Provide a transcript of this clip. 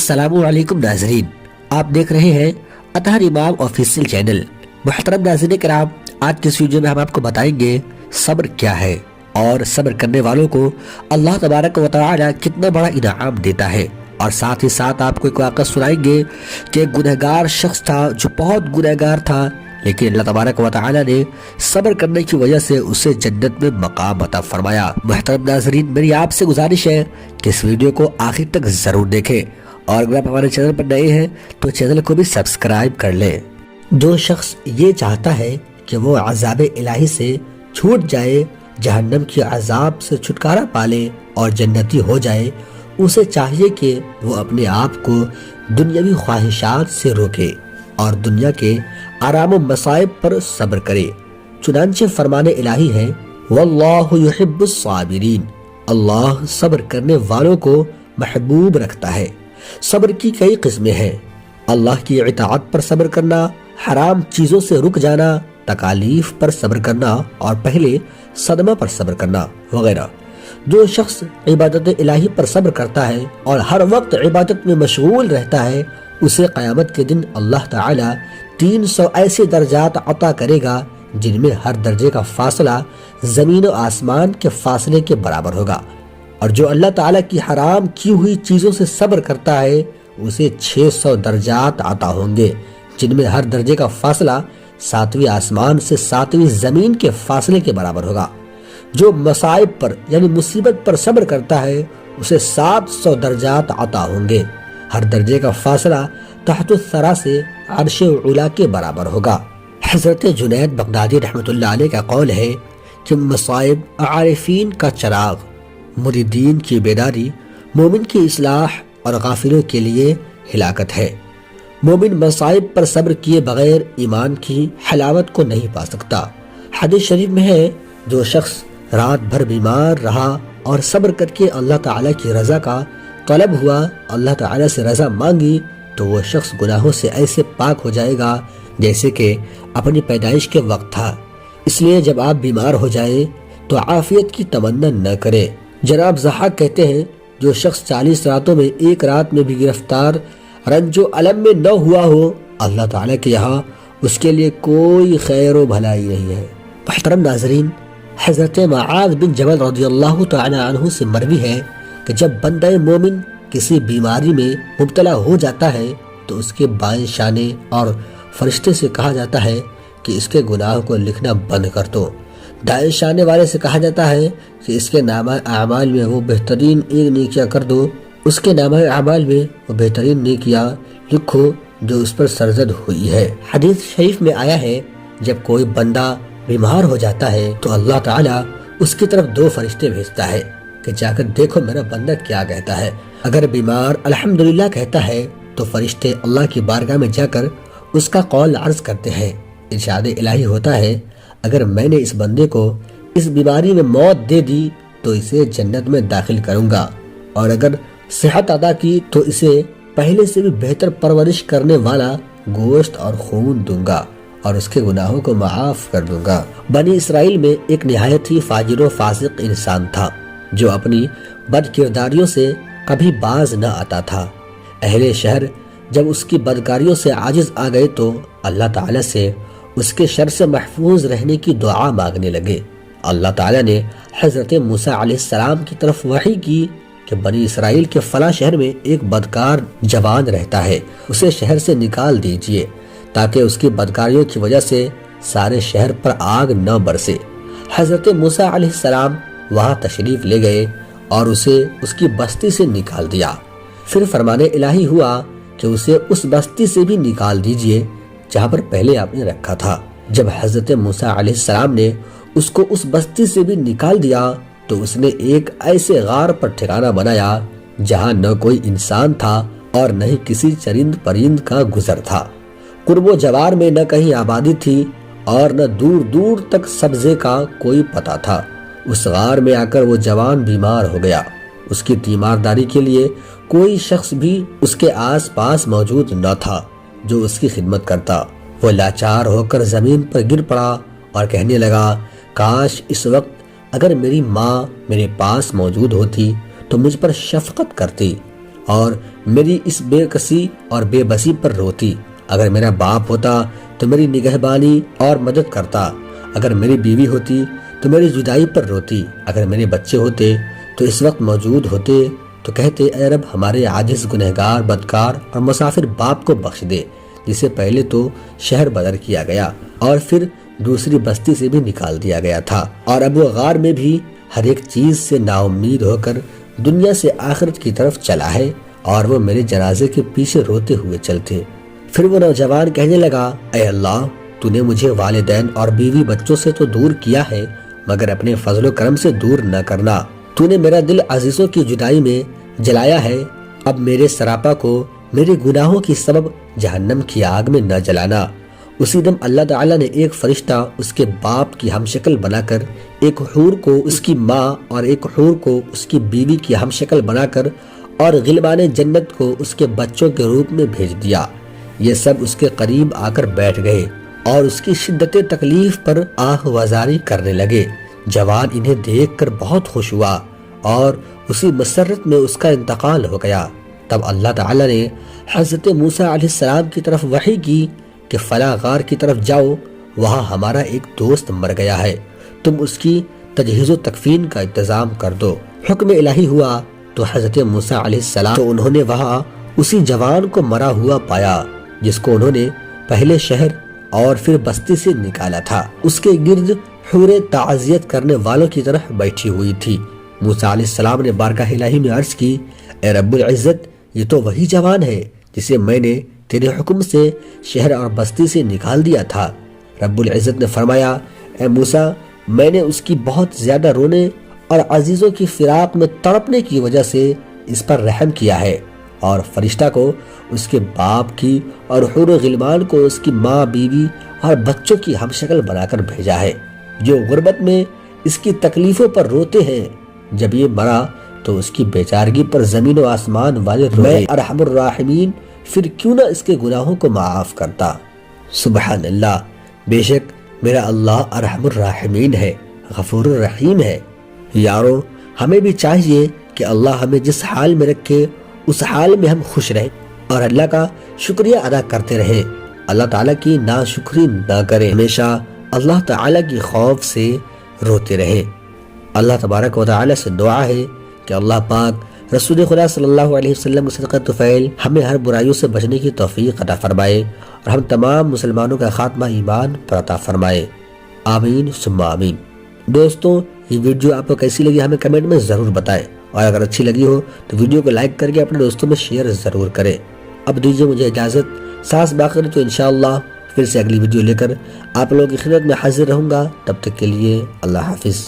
السلام علیکم ناظرین، آپ دیکھ رہے ہیں اطہر امام آفیشیل چینل۔ محترم ناظرین کرام، آج کے اس ویڈیو میں ہم آپ کو بتائیں گے صبر کیا ہے اور صبر کرنے والوں کو اللہ تبارک و تعالی کتنا بڑا انعام دیتا ہے، اور ساتھ ہی ساتھ آپ کو ایک واقعہ سنائیں گے کہ ایک گنہگار شخص تھا جو بہت گنہگار تھا، لیکن اللہ تبارک و تعالی نے صبر کرنے کی وجہ سے اسے جنت میں مقام عطا فرمایا۔ محترم ناظرین، میری آپ سے گزارش ہے کہ اس ویڈیو کو آخر تک ضرور دیکھیں، اور اگر آپ ہمارے چینل پر نئے ہیں تو چینل کو بھی سبسکرائب کر لیں۔ جو شخص یہ چاہتا ہے کہ وہ عذاب الہی سے چھوٹ جائے، جہنم کی عذاب سے چھٹکارا پالے اور جنتی ہو جائے، اسے چاہیے کہ وہ اپنے آپ کو دنیاوی خواہشات سے روکے اور دنیا کے آرام و مصائب پر صبر کرے۔ چنانچہ فرمان الہی ہے واللہ یحب الصابرین، اللہ صبر کرنے والوں کو محبوب رکھتا ہے۔ صبر کی کئی قسمیں ہیں: اللہ کی اطاعت پر صبر کرنا، حرام چیزوں سے رک جانا، تکالیف پر صبر کرنا اور پہلے صدمہ پر صبر کرنا وغیرہ۔ جو شخص عبادت الہی پر صبر کرتا ہے اور ہر وقت عبادت میں مشغول رہتا ہے، اسے قیامت کے دن اللہ تعالی 300 ایسے درجات عطا کرے گا جن میں ہر درجے کا فاصلہ زمین و آسمان کے فاصلے کے برابر ہوگا۔ اور جو اللہ تعالیٰ کی حرام کی ہوئی چیزوں سے صبر کرتا ہے، اسے 600 درجات عطا ہوں گے جن میں ہر درجے کا فاصلہ 7ویں آسمان سے 7ویں زمین کے فاصلے کے برابر ہوگا۔ جو مصائب پر یعنی مصیبت پر صبر کرتا ہے، اسے 700 درجات عطا ہوں گے، ہر درجے کا فاصلہ تحت الثری سے عرش علا کے برابر ہوگا۔ حضرت جنید بغدادی رحمۃ اللہ علیہ کا قول ہے کہ مصائب عارفین کا چراغ، مریدین کی بیداری، مومن کی اصلاح اور غافلوں کے لیے ہلاکت ہے۔ مومن مصائب پر صبر کیے بغیر ایمان کی حلاوت کو نہیں پا سکتا۔ حدیث شریف میں ہے جو شخص رات بھر بیمار رہا اور صبر کر کے اللہ تعالیٰ کی رضا کا طلب ہوا، اللہ تعالیٰ سے رضا مانگی، تو وہ شخص گناہوں سے ایسے پاک ہو جائے گا جیسے کہ اپنی پیدائش کے وقت تھا۔ اس لیے جب آپ بیمار ہو جائیں تو عافیت کی تمنا نہ کریں۔ جناب ضحاک کہتے ہیں جو شخص 40 راتوں میں ایک رات میں بھی گرفتار رنج و علم میں نہ ہوا ہو، اللہ تعالیٰ کے یہاں اس کے لیے کوئی خیر و بھلائی نہیں ہے۔ محترم ناظرین، حضرت معاذ بن جبل رضی اللہ تعالی عنہ سے مروی ہے کہ جب بندہ مومن کسی بیماری میں مبتلا ہو جاتا ہے تو اس کے بائیں شانے اور فرشتے سے کہا جاتا ہے کہ اس کے گناہ کو لکھنا بند کر دو۔ دائیں شانے والے سے کہا جاتا ہے کہ اس کے نامہ اعمال میں وہ بہترین ایک نیکیاں کر دو، اس کے نامہ اعمال میں وہ بہترین نیکیاں لکھو جو اس پر سرزد ہوئی ہے۔ حدیث شریف میں آیا ہے جب کوئی بندہ بیمار ہو جاتا ہے تو اللہ تعالیٰ اس کی طرف 2 فرشتے بھیجتا ہے کہ جا کر دیکھو میرا بندہ کیا کہتا ہے۔ اگر بیمار الحمدللہ کہتا ہے تو فرشتے اللہ کی بارگاہ میں جا کر اس کا قول عرض کرتے ہیں۔ ارشاد الہی ہوتا ہے اگر میں نے اس بندے کو اس بیماری میں موت دے دی تو اسے جنت میں داخل کروں گا، اور اگر صحت عطا کی تو اسے پہلے سے بھی بہتر پرورش کرنے والا گوشت اور خون دوں گا اور اس کے گناہوں کو معاف کر دوں گا۔ بنی اسرائیل میں ایک نہایت ہی فاجر و فاسق انسان تھا جو اپنی بد کرداریوں سے کبھی باز نہ آتا تھا۔ اہل شہر جب اس کی بدکاریوں سے عاجز آ گئے تو اللہ تعالیٰ سے اس کے شر سے محفوظ رہنے کی دعا مانگنے لگے۔ اللہ تعالیٰ نے حضرت موسیٰ علیہ السلام کی طرف وحی کی کہ بنی اسرائیل کے فلاں شہر میں ایک بدکار جوان رہتا ہے، اسے شہر سے نکال دیجئے تاکہ اس کی بدکاریوں کی وجہ سے سارے شہر پر آگ نہ برسے۔ حضرت موسیٰ علیہ السلام وہاں تشریف لے گئے اور اسے اس کی بستی سے نکال دیا۔ پھر فرمان الہی ہوا کہ اسے اس بستی سے بھی نکال دیجئے جہاں پر پہلے آپ نے رکھا تھا۔ جب حضرت موسیٰ علیہ السلام نے اس کو اس بستی سے بھی نکال دیا تو اس نے ایک ایسے غار پر ٹھکانہ بنایا جہاں نہ کوئی انسان تھا اور نہ ہی کسی چرند پرند کا گزر تھا۔ قرب و جوار میں نہ کہیں آبادی تھی اور نہ دور دور تک سبزے کا کوئی پتہ تھا۔ اس غار میں آ کر وہ جوان بیمار ہو گیا۔ اس کی تیمارداری کے لیے کوئی شخص بھی اس کے آس پاس موجود نہ تھا جو اس کی خدمت کرتا۔ وہ لاچار ہو کر زمین پر گر پڑا اور کہنے لگا کاش اس وقت اگر میری ماں میرے پاس موجود ہوتی تو مجھ پر شفقت کرتی اور میری اس بے کسی اور بے بسی پر روتی۔ اگر میرا باپ ہوتا تو میری نگہبانی اور مدد کرتا، اگر میری بیوی ہوتی تو میری جدائی پر روتی، اگر میرے بچے ہوتے تو اس وقت موجود ہوتے تو کہتے اے رب ہمارے عاجز گنہگار بدکار اور مسافر باپ کو بخش دے، جسے پہلے تو شہر بدر کیا گیا اور پھر دوسری بستی سے بھی نکال دیا گیا تھا، اور اب وہ غار میں بھی ہر ایک چیز سے نا امید ہو کر دنیا سے آخرت کی طرف چلا ہے، اور وہ میرے جنازے کے پیچھے روتے ہوئے چلتے۔ پھر وہ نوجوان کہنے لگا اے اللہ، تو نے مجھے والدین اور بیوی بچوں سے تو دور کیا ہے، مگر اپنے فضل و کرم سے دور نہ کرنا۔ تو نے میرا دل عزیزوں کی جدائی میں جلایا ہے، اب میرے سراپا کو میرے گناہوں کی سبب جہنم کی آگ میں نہ جلانا۔ اسی دم اللہ تعالیٰ نے ایک فرشتہ اس کے باپ کی ہم شکل بنا کر، ایک حور کو اس کی ماں اور ایک حور کو اس کی بیوی کی ہم شکل بنا کر، اور غلمان جنت کو اس کے بچوں کے روپ میں بھیج دیا۔ یہ سب اس کے قریب آ کر بیٹھ گئے اور اس کی شدت تکلیف پر آہ وازاری کرنے لگے۔ جوان انہیں دیکھ کر بہت خوش ہوا اور اسی مسرت میں اس کا انتقال ہو گیا۔ تب اللہ تعالیٰ نے حضرت موسیٰ علیہ السلام کی طرف وحی کی کہ فلاں غار کی طرف جاؤ، وہاں ہمارا ایک دوست مر گیا ہے، تم اس کی تجہیز و تکفین کا انتظام کر دو۔ حکم الہی ہوا تو حضرت موسیٰ علیہ السلام تو انہوں نے وہاں اسی جوان کو مرا ہوا پایا جس کو انہوں نے پہلے شہر اور پھر بستی سے نکالا تھا۔ اس کے گرد حوریں تعزیت کرنے والوں کی طرح بیٹھی ہوئی تھی۔ موسیٰ علیہ السلام نے بارگاہ الہی میں عرض کی اے رب العزت، یہ تو وہی جوان ہے جسے میں نے تیرے حکم سے شہر اور بستی سے نکال دیا تھا۔ رب العزت نے فرمایا اے موسیٰ، میں نے اس کی بہت زیادہ رونے اور عزیزوں کی فراق میں تڑپنے کی وجہ سے اس پر رحم کیا ہے، اور فرشتہ کو اس کے باپ کی اور حور و غلمان کو اس کی ماں بیوی اور بچوں کی ہم شکل بنا کر بھیجا ہے، جو غربت میں اس کی تکلیفوں پر روتے ہیں۔ جب یہ مرا تو اس کی بیچارگی پر زمین و آسمان والے روئے۔ میں ارحم الراحمین، پھر کیوں نہ اس کے گناہوں کو معاف کرتا۔ سبحان اللہ، بے شک میرا اللہ ارحم الراحمین ہے، غفور الرحیم ہے۔ یارو، ہمیں بھی چاہیے کہ اللہ ہمیں جس حال میں رکھے اس حال میں ہم خوش رہیں اور اللہ کا شکریہ ادا کرتے رہیں، اللہ تعالیٰ کی ناشکری نہ کریں، ہمیشہ اللہ تعالیٰ کی خوف سے روتے رہیں۔ اللہ تبارک و تعالیٰ سے دعا ہے کہ اللہ پاک رسول خدا صلی اللہ علیہ وسلم کے صدقہ طفیل ہمیں ہر برائیوں سے بچنے کی توفیق عطا فرمائے اور ہم تمام مسلمانوں کا خاتمہ ایمان پر عطا فرمائے، آمین ثم آمین۔ دوستوں، یہ ویڈیو آپ کو کیسی لگی ہمیں کمنٹ میں ضرور بتائیں، اور اگر اچھی لگی ہو تو ویڈیو کو لائک کر کے اپنے دوستوں میں شیئر ضرور کریں۔ اب دیجیے مجھے اجازت، سانس باقی رہے تو انشاءاللہ پھر سے اگلی ویڈیو لے کر آپ لوگوں کی خدمت میں حاضر رہوں گا۔ تب تک کے لیے اللہ حافظ۔